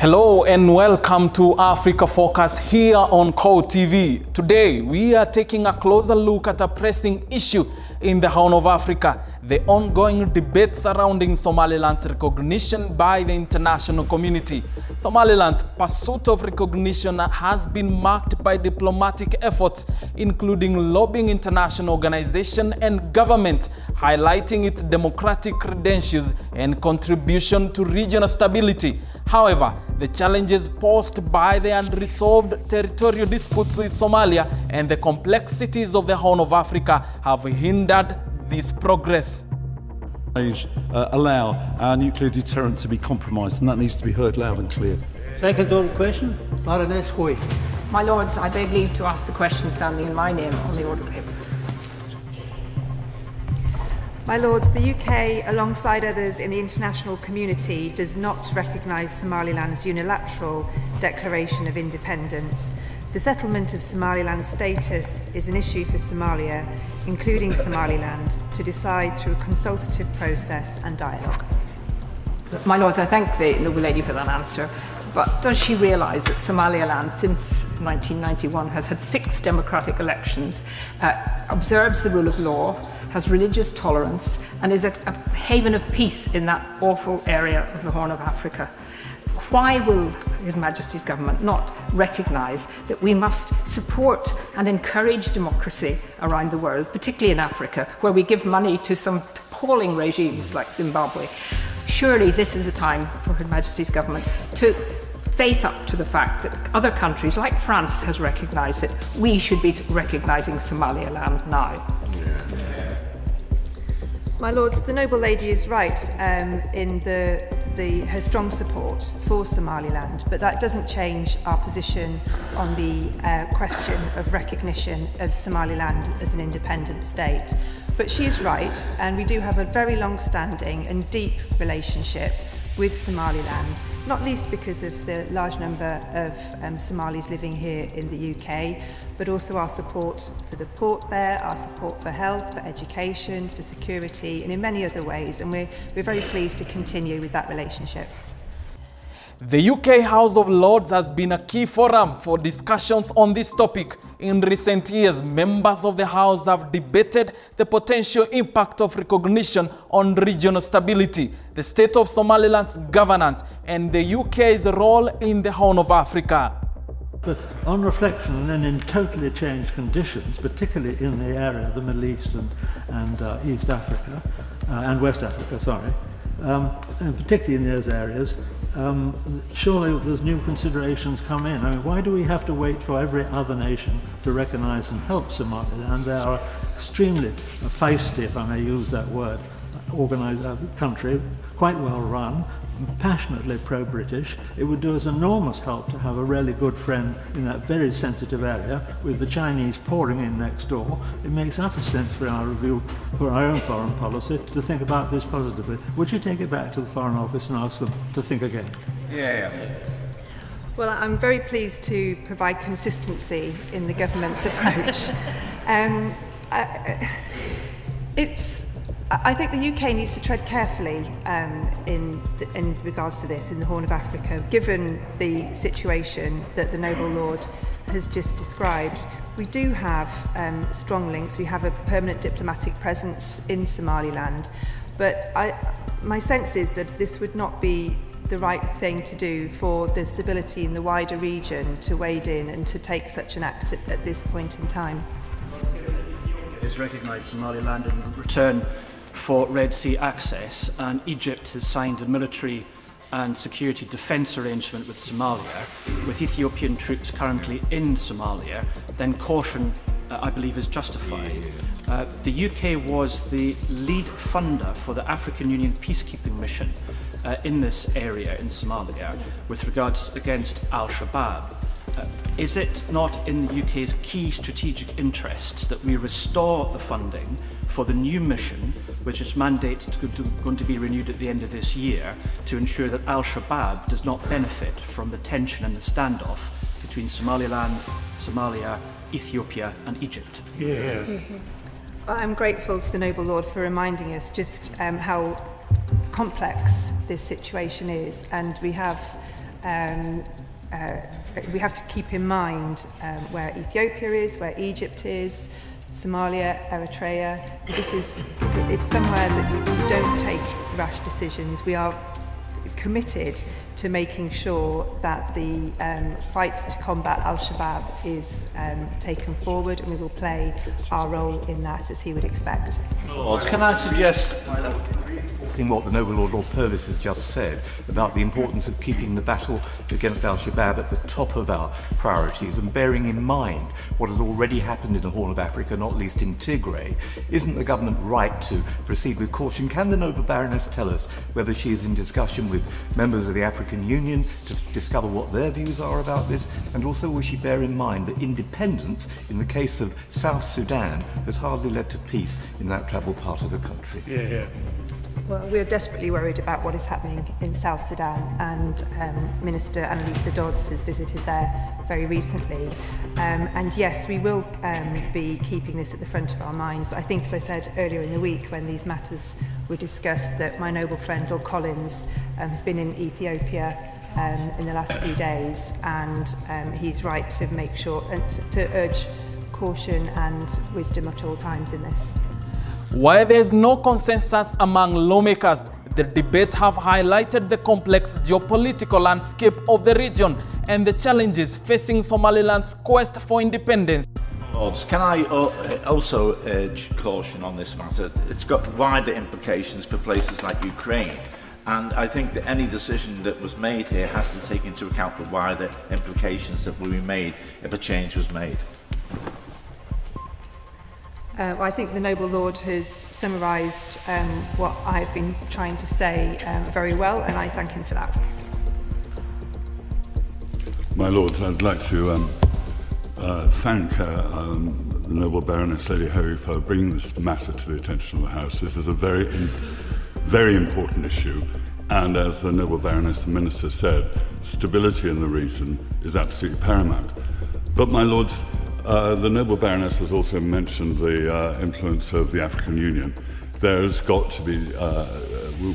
Hello and welcome to Africa Focus here on KOWTV. Today we are taking a closer look at a pressing issue in the Horn of Africa, the ongoing debate surrounding Somaliland's recognition by the international community. Somaliland's pursuit of recognition has been marked by diplomatic efforts, including lobbying international organizations and government, highlighting its democratic credentials and contribution to regional stability. However, the challenges posed by the unresolved territorial disputes with Somalia and the complexities of the Horn of Africa have hindered this progress. Allow our nuclear deterrent to be compromised, and that needs to be heard loud and clear. Second on question, Baroness Hoy. My Lords, I beg leave to ask the question standing in my name on the order paper. My Lords, the UK, alongside others in the international community, does not recognise Somaliland's unilateral declaration of independence. The settlement of Somaliland's status is an issue for Somalia, including Somaliland, to decide through a consultative process and dialogue. My Lords, I thank the noble lady for that answer, but does she realise that Somaliland since 1991 has had 6 democratic elections, observes the rule of law, has religious tolerance and is a haven of peace in that awful area of the Horn of Africa? Why will His Majesty's government not recognise that we must support and encourage democracy around the world, particularly in Africa, where we give money to some appalling regimes like Zimbabwe? Surely this is a time for Her Majesty's government to face up to the fact that other countries, like France has recognised it. We should be recognising Somaliland now. My Lords, the noble lady is right in her strong support for Somaliland, but that doesn't change our position on the question of recognition of Somaliland as an independent state. But she is right, and we do have a very long-standing and deep relationship with Somaliland, not least because of the large number of Somalis living here in the UK, but also our support for the port there, our support for health, for education, for security, and in many other ways, and we're very pleased to continue with that relationship. The UK House of Lords has been a key forum for discussions on this topic. In recent years, members of the House have debated the potential impact of recognition on regional stability, the state of Somaliland's governance, and the UK's role in the Horn of Africa. But on reflection and in totally changed conditions, particularly in the area of the Middle East and East Africa, and West Africa, sorry, and particularly in those areas, surely there's new considerations come in. I mean, why do we have to wait for every other nation to recognise and help Somaliland? They are extremely feisty, if I may use that word, organised country, quite well run, passionately pro-British. It would do us enormous help to have a really good friend in that very sensitive area, with the Chinese pouring in next door. It makes utter sense for our review, for our own foreign policy, to think about this positively. Would you take it back to the Foreign Office and ask them to think again? Yeah. Well, I'm very pleased to provide consistency in the government's approach. I think the UK needs to tread carefully in regards to this in the Horn of Africa, given the situation that the Noble Lord has just described. We do have strong links. We have a permanent diplomatic presence in Somaliland, but my sense is that this would not be the right thing to do for the stability in the wider region, to wade in and to take such an act at this point in time. Has recognised Somaliland in return for Red Sea access, and Egypt has signed a military and security defence arrangement with Somalia, with Ethiopian troops currently in Somalia, then caution, I believe, is justified. The UK was the lead funder for the African Union peacekeeping mission in this area in Somalia with regards against Al-Shabaab. Is it not in the UK's key strategic interests that we restore the funding for the new mission, which is going to be renewed at the end of this year, to ensure that Al-Shabaab does not benefit from the tension and the standoff between Somaliland, Somalia, Ethiopia and Egypt? Well, I'm grateful to the Noble Lord for reminding us just how complex this situation is, and we have we have to keep in mind where Ethiopia is, where Egypt is, Somalia, Eritrea. It's somewhere that you don't take rash decisions. We are committed to making sure that the fight to combat Al-Shabaab is taken forward, and we will play our role in that as he would expect. Lords, can I suggest what the Noble Lord Purvis has just said about the importance of keeping the battle against Al-Shabaab at the top of our priorities and bearing in mind what has already happened in the Horn of Africa, not least in Tigray? Isn't the government right to proceed with caution? Can the Noble Baroness tell us whether she is in discussion with members of the African Union to discover what their views are about this? And also, will she bear in mind that independence, in the case of South Sudan, has hardly led to peace in that troubled part of the country? Yeah. Well, we're desperately worried about what is happening in South Sudan, and Minister Annalisa Dodds has visited there very recently. And yes, we will be keeping this at the front of our minds. I think, as I said earlier in the week when these matters were discussed, that my noble friend Lord Collins has been in Ethiopia in the last few days, and he's right to make sure and to urge caution and wisdom at all times in this. While there is no consensus among lawmakers, the debate have highlighted the complex geopolitical landscape of the region and the challenges facing Somaliland's quest for independence. Lords, can I also urge caution on this matter? It's got wider implications for places like Ukraine, and I think that any decision that was made here has to take into account the wider implications that will be made if a change was made. I think the Noble Lord has summarised what I've been trying to say very well, and I thank him for that. My Lords, I'd like to thank the Noble Baroness Lady Hoey for bringing this matter to the attention of the House. This is a very important issue, and as the Noble Baroness and Minister said, stability in the region is absolutely paramount. But, my Lords, the Noble Baroness has also mentioned the influence of the African Union. There's got to be,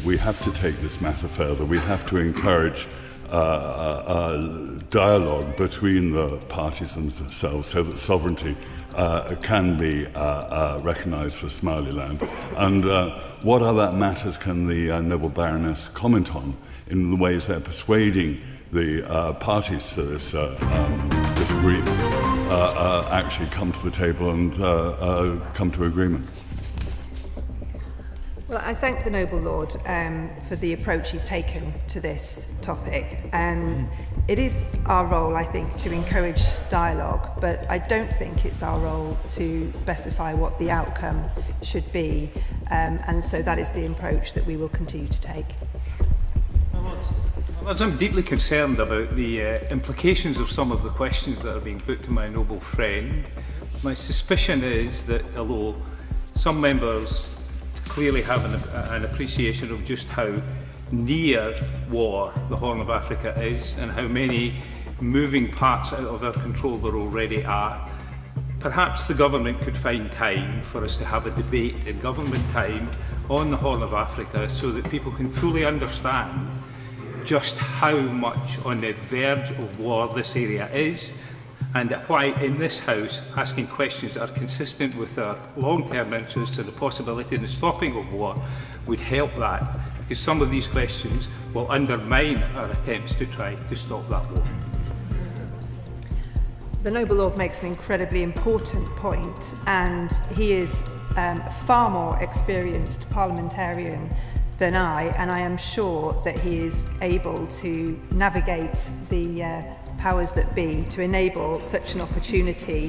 we have to take this matter further. We have to encourage dialogue between the parties themselves so that sovereignty can be recognised for Somaliland. And what other matters can the Noble Baroness comment on in the ways they're persuading the parties to this agreement actually come to the table and come to agreement? Well, I thank the Noble Lord for the approach he's taken to this topic. It is our role, I think, to encourage dialogue, but I don't think it's our role to specify what the outcome should be, and so that is the approach that we will continue to take. I'm deeply concerned about the implications of some of the questions that are being put to my noble friend. My suspicion is that although some members clearly have an appreciation of just how near war the Horn of Africa is and how many moving parts out of our control there already are, perhaps the government could find time for us to have a debate in government time on the Horn of Africa so that people can fully understand just how much on the verge of war this area is, and why in this House asking questions that are consistent with our long-term interests and the possibility of the stopping of war would help that, because some of these questions will undermine our attempts to try to stop that war. The Noble Lord makes an incredibly important point, and he is a far more experienced parliamentarian than I, and I am sure that he is able to navigate the powers that be to enable such an opportunity,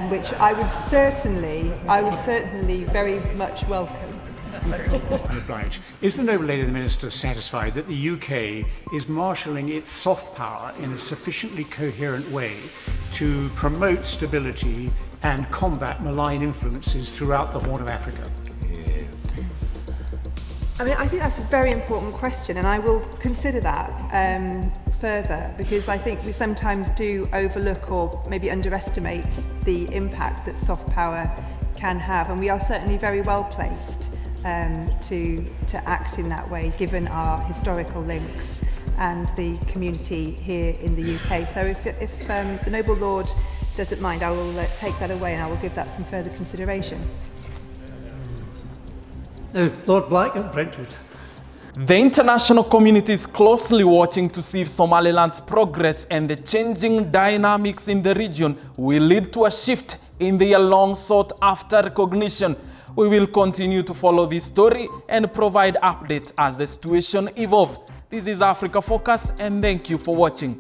which I would certainly very much welcome. Is the Noble Lady the Minister satisfied that the UK is marshalling its soft power in a sufficiently coherent way to promote stability and combat malign influences throughout the Horn of Africa? I mean, I think that's a very important question, and I will consider that further, because I think we sometimes do overlook or maybe underestimate the impact that soft power can have, and we are certainly very well placed to act in that way, given our historical links and the community here in the UK. So if the Noble Lord doesn't mind, I will take that away and I will give that some further consideration. Lord Black at Brentwood. The international community is closely watching to see if Somaliland's progress and the changing dynamics in the region will lead to a shift in their long sought after recognition. We will continue to follow this story and provide updates as the situation evolves. This is Africa Focus, and thank you for watching.